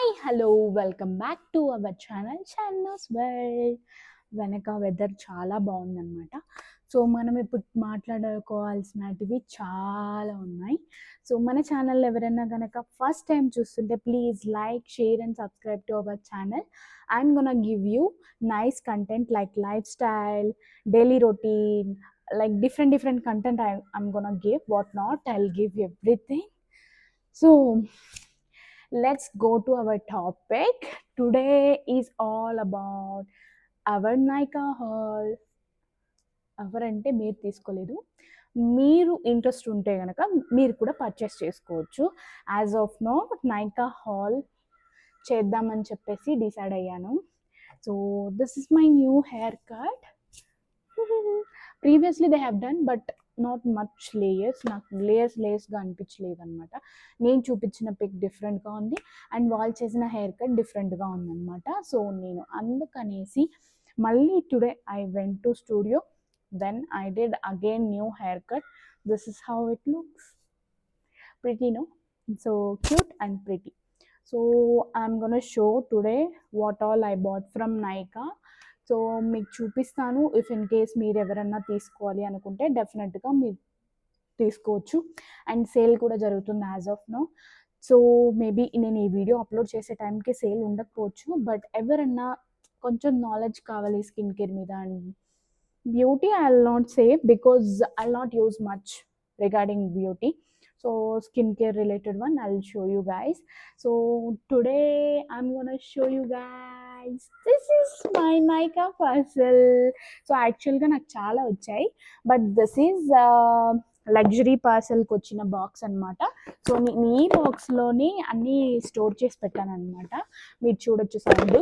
Hi hello welcome back to our channel channels world. వెనక weather చాలా బాగుందన్నమాట. So మనం ఇప్పుడు మాట్లాడుకోవాల్సినటివి చాలా ఉన్నాయి. సో మన ఛానల్ ఎవరైనా కనుక ఫస్ట్ టైం చూస్తుంటే please like share and subscribe to our channel. I'm gonna give you nice content like life style, daily routine, like different content I'm gonna give. What not, I'll give you everything. So let's go to our topic. Today is all about our Nykaa haul. ఎవరంటే మీరు తీసుకోలేదు, మీరు interest ఉంటే కనుక మీరు కూడా purchase చేసుకోవచ్చు. As of now Nykaa haul చేద్దామని చెప్పేసి డిసైడ్ అయ్యాను. So this is my new hair cut. Previously they have done but not much layers. నాకు లేయర్స్గా అనిపించలేదు అనమాట. నేను చూపించిన పిక్ డిఫరెంట్గా ఉంది అండ్ వాళ్ళు చేసిన హెయిర్ కట్ డిఫరెంట్గా ఉందన్నమాట. సో నేను అందుకనేసి మళ్ళీ today I went to studio, then I did again new haircut. This is how it looks. Pretty, no? So cute and pretty. So I'm gonna show today what all I bought from Nykaa. So మీకు చూపిస్తాను. If in case మీరు ఎవరన్నా తీసుకోవాలి అనుకుంటే డెఫినెట్గా మీరు తీసుకోవచ్చు. And sale కూడా జరుగుతుంది as of now. So maybe నేను ఈ వీడియో అప్లోడ్ చేసే టైంకి సేల్ ఉండకపోవచ్చు, బట్ ఎవరన్నా కొంచెం నాలెడ్జ్ కావాలి స్కిన్ కేర్ మీద and beauty, I'll not say because I'll not use much regarding beauty. So skincare related one I'll show you guys. So today I'm gonna show you guys, this is my Nykaa parcel. So actually ga నాకు చాలా వచ్చాయి, but this is luxury పార్సల్కి వచ్చిన box అనమాట. So నేను ఈ బాక్స్లోని అన్నీ store చేసి పెట్టాను అనమాట. మీరు చూడొచ్చు sound.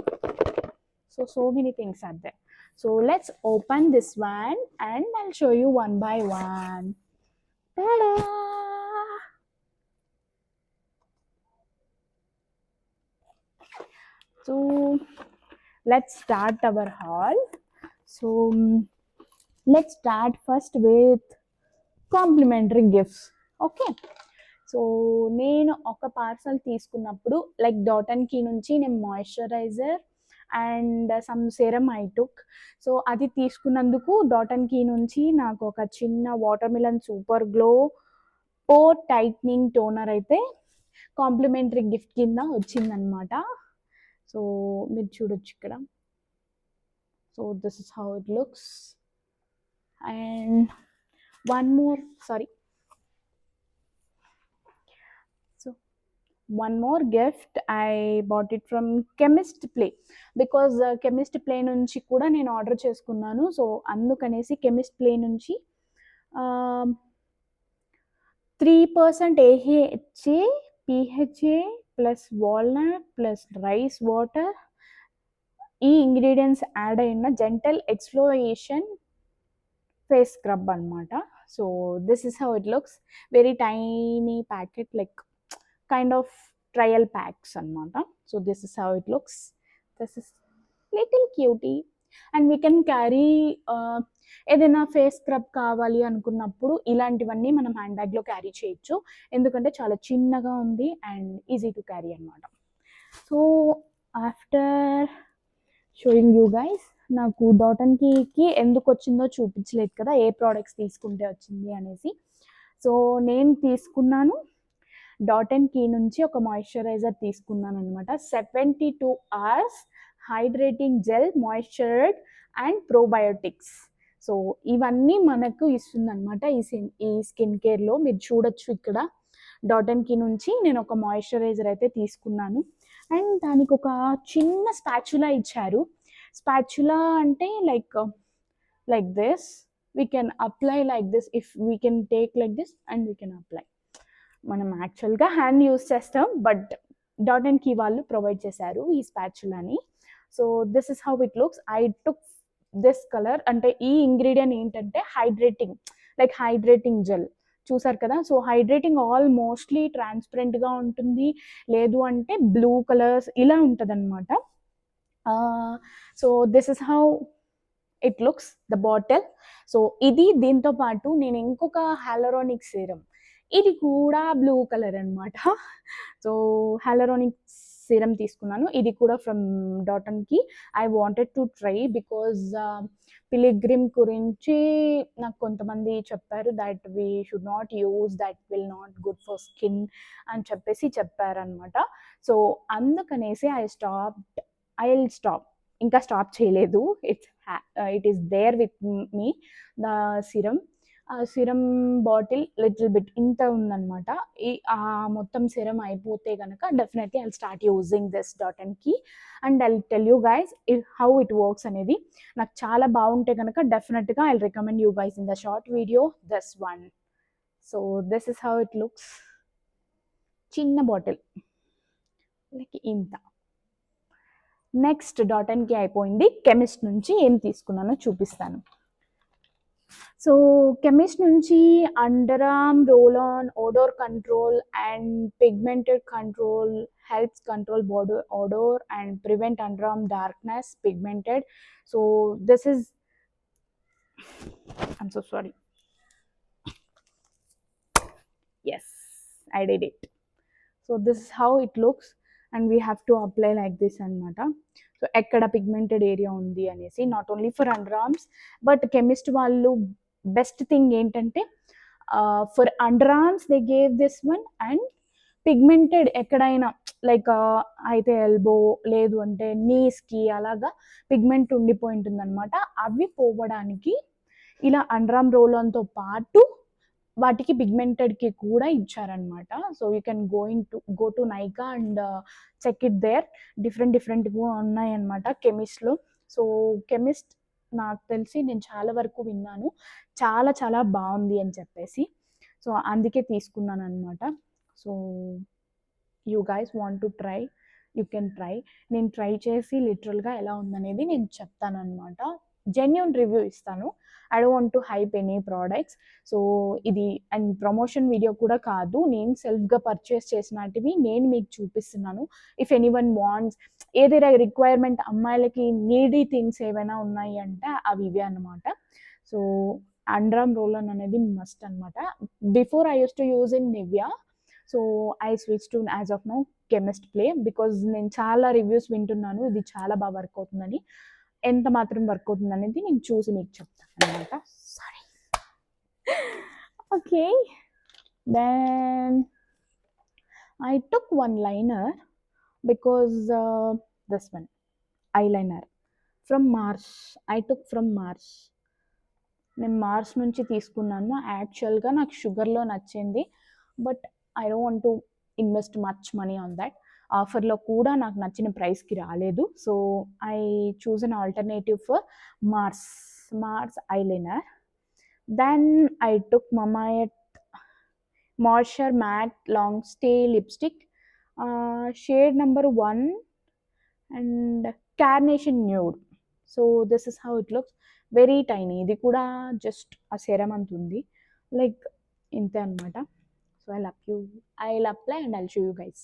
So many things are there. So let's open this one and I'll show you one by one. Ta-da! So let's start our haul. So let's start first with complimentary gifts. Okay. So నేను ఒక parcel తీసుకున్నప్పుడు like dot and Key నుంచి నేను moisturizer and some serum I took. So అది తీసుకున్నందుకు Dot and Key నుంచి నాకు ఒక చిన్న watermelon super glow pore tightening toner అయితే కాంప్లిమెంటరీ గిఫ్ట్ కింద వచ్చిందనమాట. సో మీరు చూడొచ్చు ఇక్కడ. So this is how it looks. And one more gift I bought it from Chemist Play because Chemist Play నుంచి కూడా నేను ఆర్డర్ చేసుకున్నాను. సో అందుకనేసి Chemist Play నుంచి 3% AHA PHA plus walnut plus rice water ఈ ఇంగ్రీడియంట్స్ యాడ్ అయిన gentle exfoliation face scrub అనమాట. So this is how it looks. Very tiny packet, like kind of trial packs anamata. So this is how it looks. This is little cutie and we can carry ఏదైనా face scrub కావాలి అనుకున్నప్పుడు ఇలాంటివన్నీ మనం hand బ్యాగ్లో carry చేయొచ్చు, ఎందుకంటే చాలా చిన్నగా ఉంది అండ్ ఈజీ టు క్యారీ అనమాట. So after showing you guys, నాకు డాట్ అండ్ కీకి ఎందుకు వచ్చిందో చూపించలేదు కదా, ఏ ప్రోడక్ట్స్ తీసుకుంటే వచ్చింది అనేసి. సో నేను తీసుకున్నాను డాట్ అండ్ కీ నుంచి ఒక మాయిశ్చరైజర్ తీసుకున్నాను అనమాట. 72 hours hydrating gel, moisturiser and probiotics. So ఇవన్నీ మనకు ఇస్తుందన్నమాట ఈ స్కిన్ కేర్లో. మీరు చూడొచ్చు ఇక్కడ డాట్ అండ్ కీ నుంచి నేను ఒక మాయిశ్చరైజర్ అయితే తీసుకున్నాను అండ్ దానికి ఒక చిన్న స్పాచులా ఇచ్చారు. స్పాచులా అంటే like this we can apply like this. If we can take like this and we can apply. మనం యాక్చువల్గా హ్యాండ్ యూస్ చేస్తాం, బట్ డాట్ అండ్ కీ వాళ్ళు ప్రొవైడ్ చేశారు ఈ స్పాచులాని. So this is how it looks. I took this colour. అంటే ఈ ingredient ఏంటంటే హైడ్రేటింగ్ జెల్. చూసారు కదా. సో హైడ్రేటింగ్ మోస్ట్లీ ట్రాన్స్పరెంట్గా ఉంటుంది, లేదు అంటే బ్లూ కలర్స్ ఇలా ఉంటుంది అనమాట. So this is how it looks the bottle. So ఇది దీంతో పాటు నేను ఇంకొక హైలూరానిక్ సీరం, ఇది కూడా బ్లూ కలర్ అనమాట. సో హైలూరానిక్ సీరం తీసుకున్నాను. ఇది కూడా from Dot and Key. I wanted to try because Pilgrim గురించి నాకు కొంతమంది చెప్పారు that we should not use, that will not good for skin అని చెప్పేసి చెప్పారనమాట. సో అందుకనేసి ఐ విల్ స్టాప్. ఇంకా స్టాప్ చేయలేదు. It is there with me the serum. Serum bottle little bit ఇంత ఉందన్నమాట. మొత్తం సిరం అయిపోతే కనుక definitely I start using this Dot and Key and I tell you guys how it works అనేది. నాకు చాలా బాగుంటే కనుక డెఫినెట్గా I recommend you guys in the short video this one. So this is how it looks. చిన్న bottle like ఇంత. Next Dot and Key అయిపోయింది. Chemist నుంచి ఏం తీసుకున్నానో చూపిస్తాను. సో కెమిస్ట్ నుంచి underarm roll on odour control and pigmented control, helps control body odor and prevent underarm darkness, pigmented. So this is, I'm so sorry, yes, I did it. So this is how it looks and we have to apply like this anamata. So ekkada pigmented area undi anesi, not only for underarms but chemist vallu best thing entante for underarms they gave this one and pigmented ఎక్కడైనా like అయితే elbow లేదు అంటే నీస్కి అలాగా pigment ఉండిపోయి ఉంటుందన్నమాట. అవి పోవడానికి ఇలా అండర్ ఆర్మ్ రోల్ ఆన్తో పాటు వాటికి పిగ్మెంటెడ్కి కూడా ఇచ్చారనమాట. So you can go to Nykaa and check it there. డిఫరెంట్గా ఉన్నాయన్నమాట కెమిస్ట్లో. సో కెమిస్ట్ నాకు తెలిసి నేను చాలా వరకు విన్నాను చాలా చాలా బాగుంది అని చెప్పేసి. సో అందుకే తీసుకున్నాను అనమాట. So you guys want to try, you can try. నేను ట్రై చేసి లిటరల్గా ఎలా ఉందనేది నేను చెప్తాను అనమాట. జెన్యూన్ రివ్యూ ఇస్తాను. I don't want to hype any products. So ఇది అండ్ ప్రమోషన్ వీడియో కూడా కాదు, నేను సెల్ఫ్గా పర్చేస్ చేసినటివి నేను మీకు చూపిస్తున్నాను. ఇఫ్ ఎనీ వన్ వాంట్స్, ఏదైనా రిక్వైర్మెంట్ అమ్మాయిలకి నీడీ థింగ్స్ ఏవైనా ఉన్నాయి అంటే అవి ఇవే అనమాట. So under arm roll on అనేది మస్ట్ అనమాట. Before I use to use in Nivea. So I switch to as of now chemist play because నేను చాలా రివ్యూస్ వింటున్నాను ఇది చాలా బాగా వర్క్ అవుతుందని. ఎంత మాత్రం వర్క్ అవుతుంది అనేది నేను చూసి మీకు చెప్తాను అనమాట. Sorry. Okay, then I took one liner because this one eyeliner from Mars. I took from Mars. నేను మార్స్ నుంచి తీసుకున్నాను. యాక్చువల్గా నాకు షుగర్లో నచ్చింది but I don't want to invest much money on that. ఆఫర్లో కూడా నాకు నచ్చిన ప్రైస్కి రాలేదు. So I choose an alternative for Mars eyeliner. Then I took Mamaearth moisture matte long stay lipstick shade number 1 and carnation nude. So this is how it looks. Very tiny. ఇది కూడా just ఆ serum అంత ఉంది, like ఇంతే అనమాట. So I'll apply and I'll show you guys.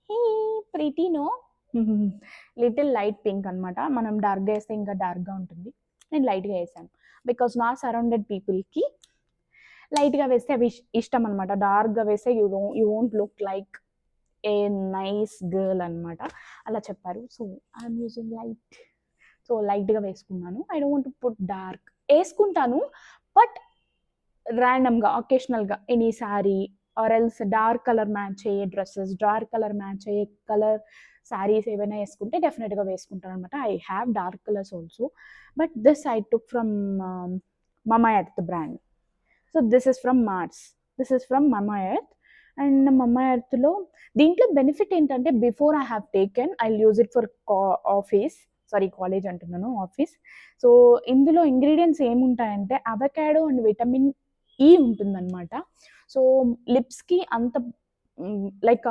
Hey, pretty no? Little light pink అనమాట. మనం డార్క్గా వేస్తే ఇంకా డార్క్గా ఉంటుంది. నేను లైట్గా వేసాను బికాస్ నా సరౌండెడ్ పీపుల్కి లైట్గా వేస్తే అవి ఇష్టం అనమాట. డార్క్గా వేస్తే you won't look like a nice girl అనమాట, అలా చెప్పారు. So I'm using light. So లైట్గా వేసుకున్నాను. I don't want to put dark. వేసుకుంటాను బట్ ర్యాండమ్గా అకేషనల్గా any sari or else dark colour match అయ్యే డ్రెస్సెస్, డార్క్ కలర్ మ్యాచ్ అయ్యే కలర్ శారీస్ ఏవైనా వేసుకుంటే డెఫినెట్గా వేసుకుంటాను అనమాట. I have dark colours also but this I took from Mamaearth brand. So this is from Mars. This is from Mamaearth. And మమాయర్త్లో దీంట్లో benefit ఏంటంటే before I have taken I use it for college అంటున్నాను, office. So ఇందులో ingredients ఏముంటాయంటే avocado and vitamin E ఉంటుందన్నమాట. So లిప్స్కి అంత like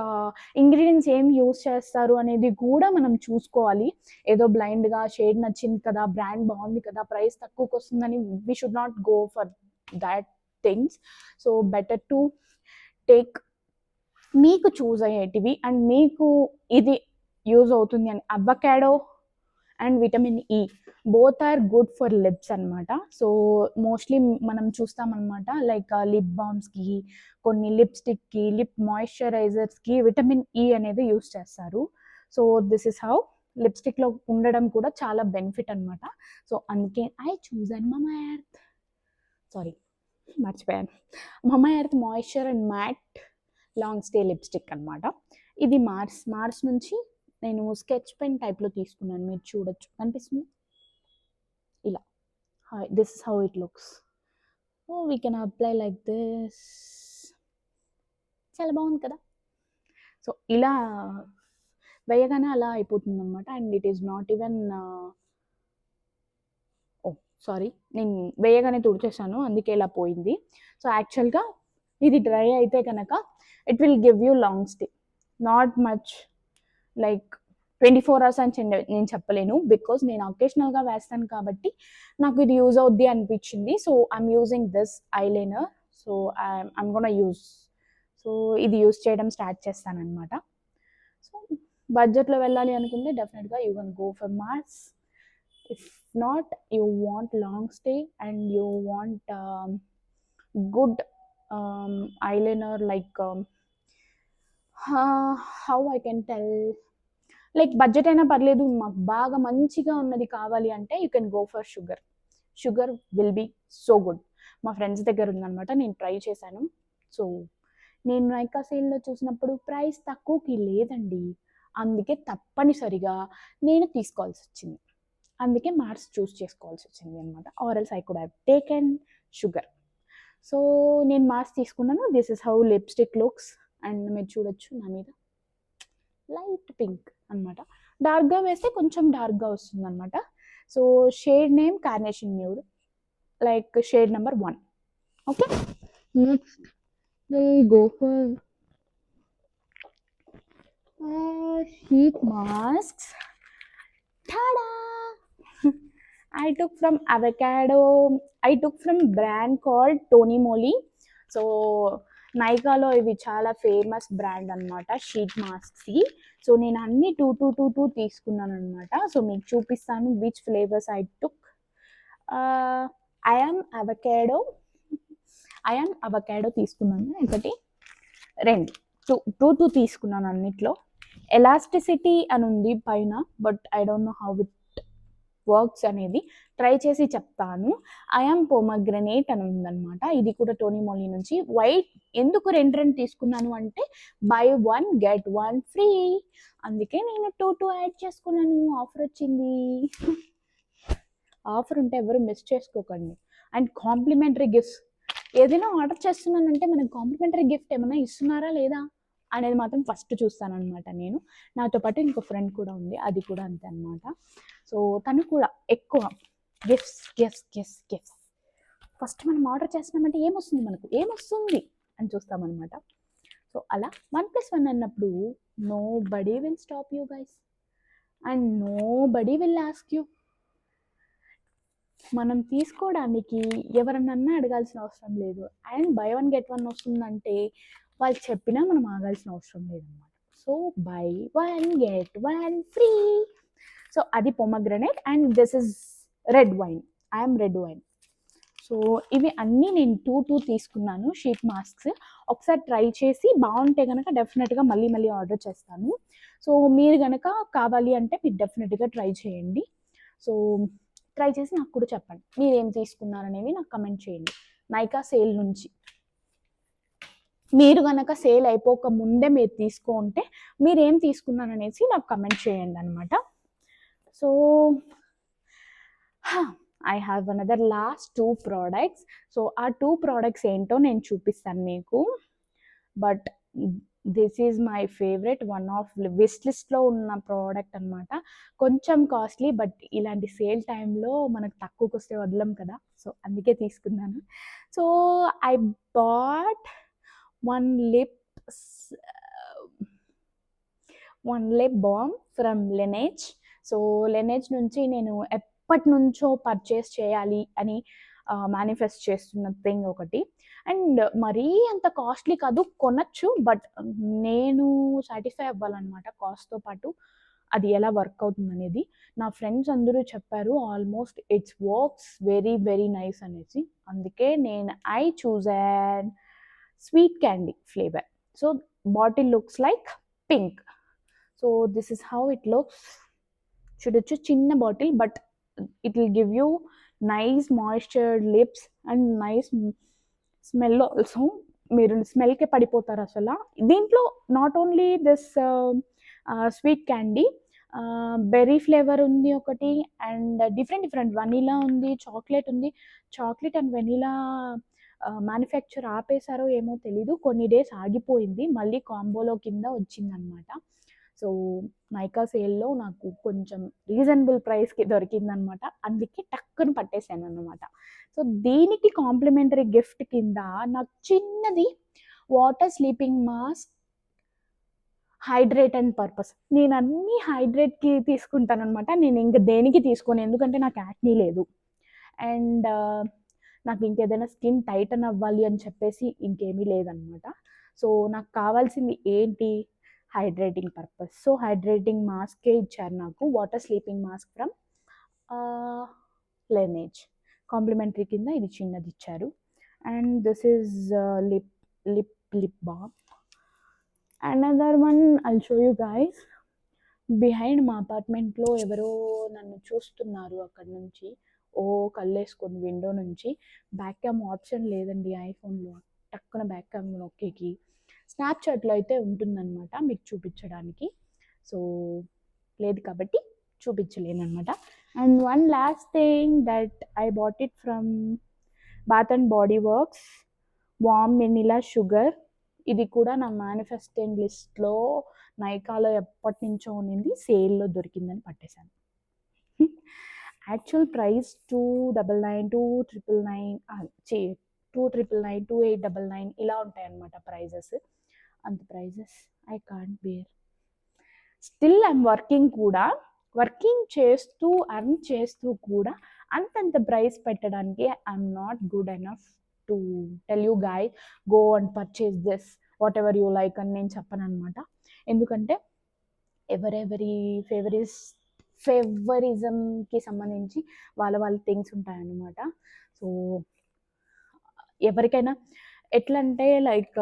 ingredients ఏం use చేస్తారు అనేది కూడా మనం చూసుకోవాలి. ఏదో బ్లైండ్గా షేడ్ నచ్చింది కదా, బ్రాండ్ బాగుంది కదా, ప్రైస్ తక్కువకి వస్తుందని we should not go for that things. So better to take మీకు చూస్ అయ్యేటివి అండ్ మీకు ఇది యూజ్ అవుతుంది అని. Avocado and vitamin E both are good for lips అనమాట. సో మోస్ట్లీ మనం చూస్తామన్నమాట, లైక్ లిప్ బామ్స్కి, కొన్ని లిప్స్టిక్కి, లిప్ మాయిశ్చరైజర్స్కి విటమిన్ ఈ అనేది యూస్ చేస్తారు. సో దిస్ ఇస్ హౌ లిప్స్టిక్లో ఉండడం కూడా చాలా బెనిఫిట్ అనమాట. సో అందుకే ఐ చూసాను మమా ఎర్త్, సారీ మర్చిపోయాను, Mamaearth moisture and matte long stay lipstick అనమాట. ఇది మార్స్ నుంచి నేను స్కెచ్ పెన్ టైప్లో తీసుకున్నాను, మీరు చూడొచ్చు, కనిపిస్తుంది ఇలా. This is how it looks. Oh we can apply like this. చాలా బాగుంది కదా. సో ఇలా వేయగానే అలా అయిపోతుంది అనమాట. And it is not even, oh sorry, నేను వేయగానే తుడిచేసాను అందుకే ఇలా పోయింది. సో యాక్చువల్గా ఇది డ్రై అయితే కనుక it will give you long stay, not much like 24 hours అని నేను చెప్పలేను, బికాజ్ నేను అకేషనల్గా వేస్తాను కాబట్టి నాకు ఇది యూజ్ అవుద్ది అనిపించింది. So I'm using this eyeliner. So I'm gonna use, so ఇది యూజ్ చేయడం స్టార్ట్ చేస్తానన్నమాట. సో బడ్జెట్లో వెళ్ళాలి అనుకుంటే డెఫినెట్గా you can go for Mars. If not, you want long stay and you want good eyeliner, like how I can tell, like budget అయినా పర్లేదు, మాకు బాగా మంచిగా ఉన్నది కావాలి అంటే you can go for Sugar will be so good. మా friends దగ్గర ఉందనమాట, నేను ట్రై చేశాను. సో నేను నైకా సేల్లో చూసినప్పుడు ప్రైస్ తక్కువకి లేదండి, అందుకే తప్పనిసరిగా నేను తీసుకోవాల్సి వచ్చింది. అందుకే మార్స్ చూస్ చేసుకోవాల్సి వచ్చింది అనమాట. Or else I could have taken sugar. So నేను మార్స్ తీసుకున్నాను. This is how lipstick looks. And మీరు చూడొచ్చు నా మీద లైట్ పింక్ అనమాట. డార్క్గా వేస్తే కొంచెం డార్క్గా వస్తుంది అనమాట. So shade name carnation nude, like shade number 1. Okay, next we'll go for sheet masks. Tada! I took from avocado. I took from brand called Tony Moly. So నైకాలో ఇవి చాలా ఫేమస్ బ్రాండ్ అనమాట షీట్ మాస్క్స్కి. So నేను అన్ని 2 తీసుకున్నాను అనమాట. So మీకు చూపిస్తాను which flavours I took. I'm avocado తీసుకున్నాను, ఒకటి, 2 తీసుకున్నాను అన్నిట్లో. ఎలాస్టిసిటీ అని ఉంది పైన, but I don't know how it works అనేది, ట్రై చేసి చెప్తాను. ఐఎమ్ పోమగ్రనేట్ అని ఉందన్నమాట. ఇది కూడా టోనీ మోలీ నుంచి. వైట్ ఎందుకు రెండు తీసుకున్నాను అంటే బై 1 get 1 ఫ్రీ, అందుకే నేను 2 యాడ్ చేసుకున్నాను. ఆఫర్ వచ్చింది. ఆఫర్ ఉంటే ఎవరు మిస్ చేసుకోకండి. అండ్ కాంప్లిమెంటరీ గిఫ్ట్స్, ఏదైనా ఆర్డర్ చేస్తున్నానంటే మనకు కాంప్లిమెంటరీ గిఫ్ట్ ఏమైనా ఇస్తున్నారా లేదా అనేది మాత్రం ఫస్ట్ చూస్తానన్నమాట నేను. నాతో పాటు ఇంకో ఫ్రెండ్ కూడా ఉంది, అది కూడా అంతే అనమాట. సో తను కూడా ఎక్కువ గిఫ్ట్స్. ఫస్ట్ మనం ఆర్డర్ చేస్తున్నామంటే ఏమొస్తుంది అని చూస్తామన్నమాట. సో అలా 1+1 అన్నప్పుడు nobody will stop you guys and nobody will ask you. మనం తీసుకోవడానికి ఎవరన్నా అడగాల్సిన అవసరం లేదు. అండ్ బై 1 get 1 వస్తుందంటే వాళ్ళు చెప్పినా మనం ఆగాల్సిన అవసరం లేదన్నమాట. So buy 1 get 1 free. So అది pomegranate and this is red wine. I'm red wine. So ఇవి అన్నీ నేను 2 తీసుకున్నాను షీట్ మాస్క్స్. ఒకసారి ట్రై చేసి బాగుంటే కనుక డెఫినెట్గా మళ్ళీ ఆర్డర్ చేస్తాను. సో మీరు కనుక కావాలి అంటే మీరు డెఫినెట్గా ట్రై చేయండి. సో ట్రై చేసి నాకు కూడా చెప్పండి మీరు ఏం తీసుకున్నారనేవి నాకు కమెంట్ చేయండి. నైకా సేల్ నుంచి మీరు కనుక సేల్ అయిపోక ముందే మీరు తీసుకుంటే మీరు ఏం తీసుకున్నారనేసి నాకు కమెంట్ చేయండి అనమాట. So I have another last 2 products. So ఆ 2 ప్రోడక్ట్స్ ఏంటో నేను చూపిస్తాను మీకు. But this is my favourite, one of wish లిస్ట్లో ఉన్న ప్రోడక్ట్ అనమాట. కొంచెం కాస్ట్లీ, బట్ ఇలాంటి సేల్ టైంలో మనకు తక్కువకి వస్తే వదలం కదా, సో అందుకే తీసుకున్నాను. So I bought one lip balm from Laneige. So Laneige నుంచి నేను ఎప్పటి నుంచో పర్చేస్ చేయాలి అని మేనిఫెస్ట్ చేస్తున్న థింగ్ ఒకటి. అండ్ మరీ అంత కాస్ట్లీ కాదు, కొనచ్చు, బట్ నేను సాటిస్ఫై అవ్వాలన్నమాట కాస్ట్తో పాటు. అది ఎలా వర్క్ అవుతుందనేది. నా ఫ్రెండ్స్ అందరూ చెప్పారు almost it's works very very nice అనేసి. అందుకే I choose an sweet candy flavour. So bottle looks like pink. So this is how it looks. చూడొచ్చు చిన్న bottle, but it will give you nice moisturised lips and nice smell also. మీరు స్మెల్కే పడిపోతారు అసలు. దీంట్లో not only this sweet candy, berry flavour ఉంది ఒకటి, and different different vanilla ఉంది, చాక్లెట్ ఉంది. చాక్లెట్ అండ్ వెనీలా మ్యానుఫ్యాక్చర్ ఆపేశారో ఏమో తెలీదు, కొన్ని డేస్ ఆగిపోయింది, మళ్ళీ కాంబోలో కింద వచ్చిందనమాట. సో నైకా సేల్లో నాకు కొంచెం రీజనబుల్ ప్రైస్కి దొరికిందనమాట, అందుకే టక్కున పట్టేశాను అనమాట. సో దీనికి కాంప్లిమెంటరీ గిఫ్ట్ కింద నాకు చిన్నది water sleeping mask, hydrate and purpose. నేను అన్నీ హైడ్రేట్కి తీసుకుంటాను అనమాట, నేను ఇంకా దేనికి తీసుకోను, ఎందుకంటే నాకు యాక్నీ లేదు అండ్ నాకు ఇంకేదైనా స్కిన్ టైటన్ అవ్వాలి అని చెప్పేసి ఇంకేమీ లేదనమాట. సో నాకు కావాల్సింది ఏంటి, హైడ్రేటింగ్ పర్పస్. సో హైడ్రేటింగ్ మాస్కే ఇచ్చారు నాకు, water sleeping mask from Laneige. Complimentary కింద ఇది చిన్నది ఇచ్చారు. And this is lip balm. Another one I'll show you guys. Behind మా అపార్ట్మెంట్లో ఎవరో నన్ను చూస్తున్నారు అక్కడ నుంచి, ఓ కళ్ళేసుకొని విండో నుంచి. బ్యాక్ క్యామ్ ఆప్షన్ లేదండి ఐఫోన్లో, టక్కున బ్యాక్ క్యామ్ నొక్కేకి. స్నాప్చాట్లో అయితే ఉంటుందన్నమాట మీకు చూపించడానికి, సో లేదు కాబట్టి చూపించలేనమాట. And one last thing that I bought it from bath and body Works, warm vanilla sugar. ఇది కూడా నా మేనిఫెస్టింగ్ లిస్ట్లో నైకాలో ఎప్పటి నుంచో ఉన్నింది, సేల్లో దొరికిందని పట్టేశాను. యాక్చువల్ ప్రైస్ 299, 2999, 2999, 2899 ఇలా ఉంటాయన్నమాట ప్రైజెస్. అంత prices I can't bear. Still I'm working చేస్తూ అర్న్ చేస్తూ కూడా అంతంత ప్రైస్ పెట్టడానికి I'm not good enough to tell you guys go and purchase this whatever you like అని నేను చెప్పను అనమాట. ఎందుకంటే ఎవరెవరి ఫేవరిజంకి సంబంధించి వాళ్ళ థింగ్స్ ఉంటాయన్నమాట. సో ఎవరికైనా ఎట్లా అంటే లైక్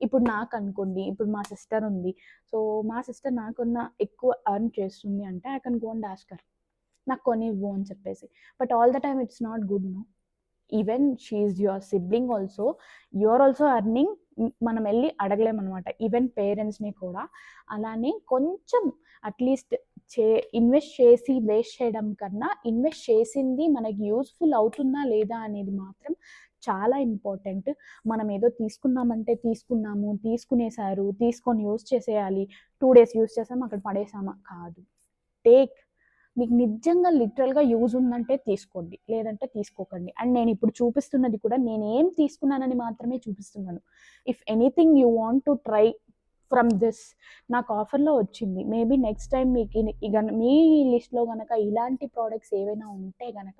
ఇప్పుడు నాకు అనుకోండి, ఇప్పుడు మా సిస్టర్ ఉంది. సో మా సిస్టర్ నాకన్నా ఎక్కువ ఎర్న్ చేస్తుంది అంటే I can go and ask her, నాకు కొనివ్వు అని చెప్పేసి. But all the time it's not good no. Even she is your sibling also, your also earning. మనం వెళ్ళి అడగలేమన్నమాట ఈవెన్ పేరెంట్స్ని కూడా. అలానే కొంచెం అట్లీస్ట్ ఇన్వెస్ట్ చేసి వేస్ట్ చేయడం కన్నా ఇన్వెస్ట్ చేసింది మనకి యూస్ఫుల్ అవుతుందా లేదా అనేది మాత్రం చాలా ఇంపార్టెంట్. మనం ఏదో తీసుకున్నామంటే తీసుకునేసారు, తీసుకొని యూస్ చేసేయాలి, 2 days యూస్ చేసాము అక్కడ పడేసామా, కాదు. టేక్, మీకు నిజంగా లిటరల్గా యూజ్ ఉందంటే తీసుకోండి, లేదంటే తీసుకోకండి. అండ్ నేను ఇప్పుడు చూపిస్తున్నది కూడా నేనేం తీసుకున్నానని మాత్రమే చూపిస్తున్నాను. If anything you want to try from this, నాకు ఆఫర్లో వచ్చింది, మేబీ నెక్స్ట్ టైం మీకు మీ లిస్ట్లో కనుక ఇలాంటి ప్రోడక్ట్స్ ఏవైనా ఉంటే కనుక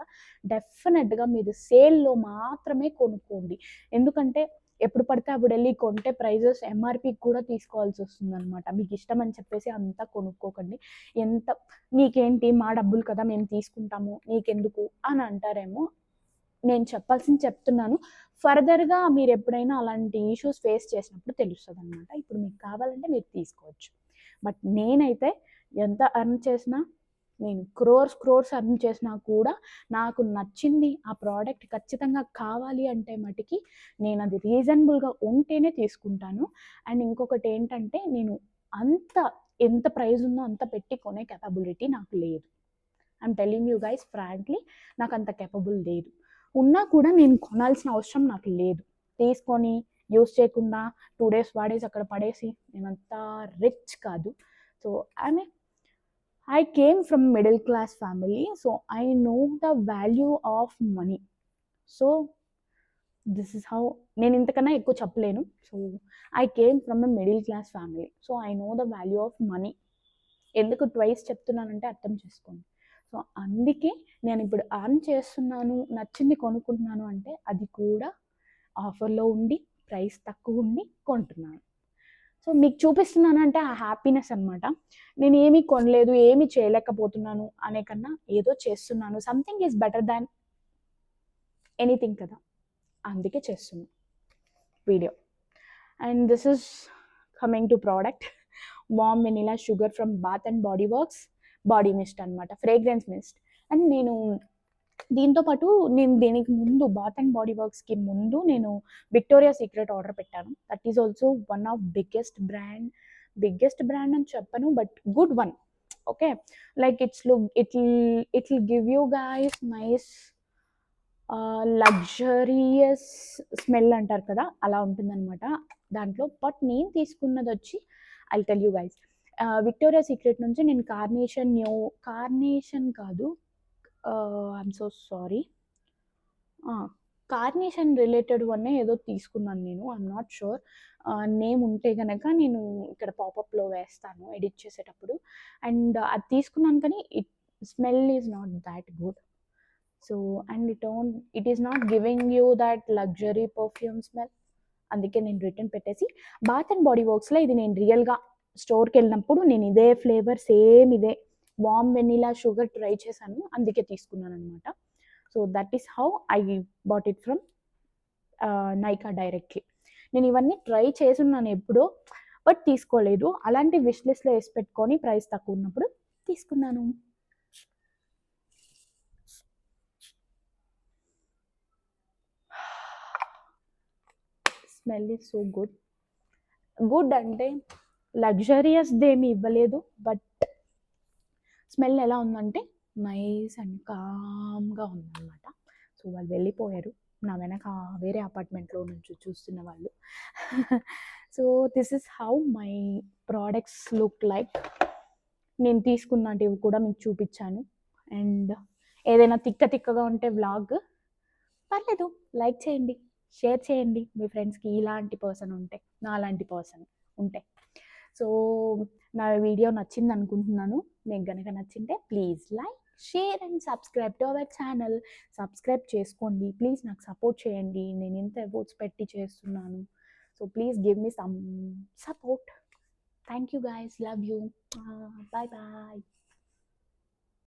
డెఫినెట్గా మీరు సేల్లో మాత్రమే కొనుక్కోండి. ఎందుకంటే ఎప్పుడు పడితే అప్పుడు వెళ్ళి కొంటే ప్రైజెస్ ఎంఆర్పీకి కూడా తీసుకోవాల్సి వస్తుంది అనమాట. మీకు ఇష్టం అని చెప్పేసి అంతా కొనుక్కోకండి. నీకేంటి, మా డబ్బులు కదా మేము తీసుకుంటాము, నీకెందుకు అని అంటారేమో. నేను చెప్పాల్సింది చెప్తున్నాను. ఫర్దర్గా మీరు ఎప్పుడైనా అలాంటి ఇష్యూస్ ఫేస్ చేసినప్పుడు తెలుస్తుంది అనమాట. ఇప్పుడు మీకు కావాలంటే మీరు తీసుకోవచ్చు. బట్ నేనైతే ఎంత అర్న్ చేసినా, నేను క్రోర్స్ అర్న్ చేసినా కూడా నాకు నచ్చింది ఆ ప్రోడక్ట్ ఖచ్చితంగా కావాలి అంటే మటుకి నేను అది రీజనబుల్గా ఉంటేనే తీసుకుంటాను. అండ్ ఇంకొకటి ఏంటంటే నేను ఎంత ప్రైస్ ఉందో అంత పెట్టి కొనే కెపబిలిటీ నాకు లేదు. I'm telling you guys frankly, నాకు అంత కెపబుల్ లేదు. ఉన్నా కూడా నేను కొనాల్సిన అవసరం నాకు లేదు. తీసుకొని యూస్ చేయకుండా 2 days వాడేసి అక్కడ పడేసి నేనంత రిచ్ కాదు. So I came from middle class family, so I know the value of money. So this is how, నేను ఇంతకన్నా ఎక్కువ చెప్పలేను. So I came from a middle class family, so I know the value of money. ఎందుకు twice చెప్తున్నానంటే అర్థం చేసుకోండి. So అందుకే నేను ఇప్పుడు అర్న్ చేస్తున్నాను, నచ్చింది కొనుక్కుంటున్నాను అంటే అది కూడా ఆఫర్లో ఉండి ప్రైస్ తక్కువ ఉండి కొంటున్నాను. సో మీకు చూపిస్తున్నానంటే ఆ హ్యాపీనెస్ అనమాట. నేను ఏమీ కొనలేదు, ఏమీ చేయలేకపోతున్నాను అనే కన్నా ఏదో చేస్తున్నాను. Something is better than anything కదా! అందుకే చేస్తున్నా video. And this is coming to product warm vanilla sugar from bath and body works body mist అనమాట, ఫ్రేగ్రెన్స్ మిస్ట్. అండ్ నేను దీంతో పాటు నేను దీనికి ముందు బాత్ అండ్ బాడీ వర్క్స్కి ముందు నేను విక్టోరియా సీక్రెట్ ఆర్డర్ పెట్టాను. That is also one of biggest brand అని చెప్పను, but good one. Okay, like it will give you guys nice luxurious smell అంటారు కదా, అలా ఉంటుందన్నమాట దాంట్లో. బట్ నేను తీసుకున్నది వచ్చి I tell you guys, Victoria Secret నుంచి నేను కార్నేషన్ కాదు, I'm so sorry, carnation related వన్నే ఏదో తీసుకున్నాను నేను, ఐఎమ్ నాట్ షూర్. నేమ్ ఉంటే కనుక నేను ఇక్కడ పాపప్లో వేస్తాను ఎడిట్ చేసేటప్పుడు. అండ్ అది తీసుకున్నాను కానీ smell is not that good. So and it is not giving you that luxury perfume smell. అందుకే నేను రిటర్న్ పెట్టేసి బాత్ అండ్ బాడీ వర్క్స్లో ఇది నేను రియల్గా స్టోర్కి వెళ్ళినప్పుడు నేను ఇదే ఫ్లేవర్ సేమ్ ఇదే వామ్ వెనిలా షుగర్ ట్రై చేశాను, అందుకే తీసుకున్నాను అనమాట. So that is how I bought it from Nykaa directly. నేను ఇవన్నీ ట్రై చేసున్నాను ఎప్పుడో, బట్ తీసుకోలేదు. అలాంటి విష్ లిస్ట్లో వేసి పెట్టుకొని ప్రైస్ తక్కువ ఉన్నప్పుడు తీసుకున్నాను. స్మెల్ ఈజ్ సో గుడ్ అంటే లగ్జరియస్దేమి ఇవ్వలేదు, బట్ స్మెల్ ఎలా ఉందంటే నైస్ అండ్ కామ్గా ఉందన్నమాట. సో వాళ్ళు వెళ్ళిపోయారు, నా వెనక వేరే అపార్ట్మెంట్లో నుంచి చూస్తున్న వాళ్ళు. So this is how my products look like. నేను తీసుకున్నటివి కూడా మీకు చూపించాను. అండ్ ఏదైనా తిక్కగా ఉంటే వ్లాగ్ పర్లేదు, లైక్ చేయండి, షేర్ చేయండి మీ ఫ్రెండ్స్కి, ఇలాంటి పర్సన్ ఉంటే, నాలాంటి పర్సన్ ఉంటే. సో నా వీడియో నచ్చింది అనుకుంటున్నాను. మీకు కనుక నచ్చింటే please like, share and subscribe to our channel. Subscribe చేసుకోండి ప్లీజ్, నాకు సపోర్ట్ చేయండి. నేను ఇంత ఎఫర్ట్స్ పెట్టి చేస్తున్నాను. So please give me some support. Thank you guys, love you, bye bye.